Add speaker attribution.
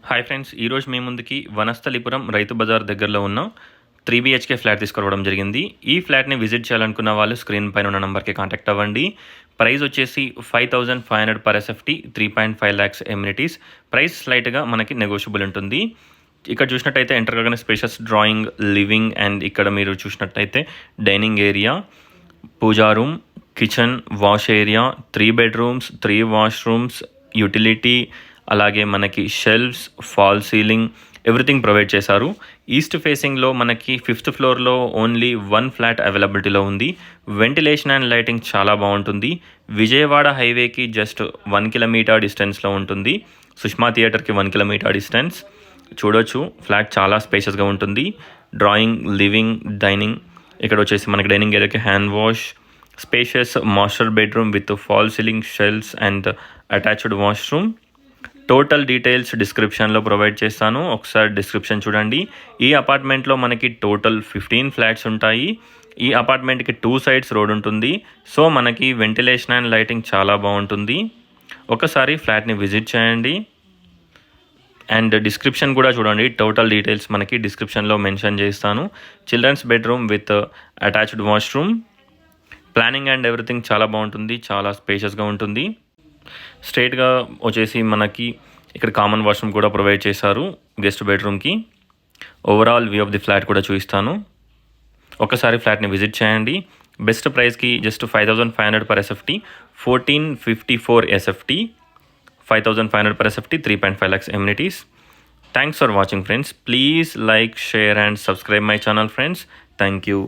Speaker 1: Hi friends, ఈరోజు మీ ముందుకి వనస్థలిపురం రైతు బజార్ దగ్గరలో ఉన్న 3 BHK ఫ్లాట్ తీసుకురావడం జరిగింది. ఈ ఫ్లాట్ని విజిట్ చేయాలనుకున్న వాళ్ళు స్క్రీన్ పైన ఉన్న నెంబర్కి కాంటాక్ట్ అవ్వండి. ప్రైస్ వచ్చేసి 5500 per SFT, 3.5 lakhs amenities. Price స్లైట్గా మనకి నెగోషియబుల్ ఉంటుంది. ఇక్కడ చూసినట్టయితే ఎంటర్ కాగానే స్పేషియస్ డ్రాయింగ్, లివింగ్ అండ్ ఇక్కడ మీరు చూసినట్టయితే dining area, puja room, kitchen, wash area, 3 bedrooms, 3 washrooms, utility, అలాగే మనకి shelves, fall ceiling, everything provide చేశారు. ఈస్ట్ ఫేసింగ్లో మనకి 5th ఫ్లోర్లో ఓన్లీ 1 ఫ్లాట్ అవైలబిలిటీలో ఉంది. వెంటిలేషన్ అండ్ లైటింగ్ చాలా బాగుంటుంది. విజయవాడ హైవేకి జస్ట్ 1 kilometer డిస్టెన్స్లో ఉంటుంది. సుష్మా థియేటర్కి 1 kilometer డిస్టెన్స్. చూడొచ్చు, ఫ్లాట్ చాలా స్పేషియస్గా ఉంటుంది. Drawing, living, dining. ఇక్కడ వచ్చేసి మనకి డైనింగ్ ఏరియాకి hand wash, spacious master bedroom with fall ceiling, shelves and attached washroom. Total details డిస్క్రిప్షన్లో ప్రొవైడ్ చేస్తాను, ఒకసారి డిస్క్రిప్షన్ చూడండి. ఈ అపార్ట్మెంట్లో మనకి టోటల్ 15 ఫ్లాట్స్ ఉంటాయి. ఈ అపార్ట్మెంట్కి 2 sides రోడ్ ఉంటుంది. సో మనకి వెంటిలేషన్ అండ్ లైటింగ్ చాలా బాగుంటుంది. ఒకసారి ఫ్లాట్ని విజిట్ చేయండి అండ్ డిస్క్రిప్షన్ కూడా చూడండి. టోటల్ డీటెయిల్స్ మనకి డిస్క్రిప్షన్లో మెన్షన్ చేస్తాను. Children's bedroom with attached washroom. Planning and everything చాలా బాగుంటుంది, చాలా స్పేషియస్గా ఉంటుంది. స్ట్రైట్గా వచ్చేసి మనకి ఇక్కడ కామన్ వాష్రూమ్ కూడా ప్రొవైడ్ చేశారు గెస్ట్ బెడ్రూమ్కి. Overall view of the flat కూడా చూపిస్తాను. ఒకసారి ఫ్లాట్ని విజిట్ చేయండి. బెస్ట్ ప్రైస్కి just 5500 per SFT, 1454 SFT, 5500 per SFT, 3.5 lakhs amenities. Thanks for watching friends. Please like, share and subscribe my channel friends. Thank you.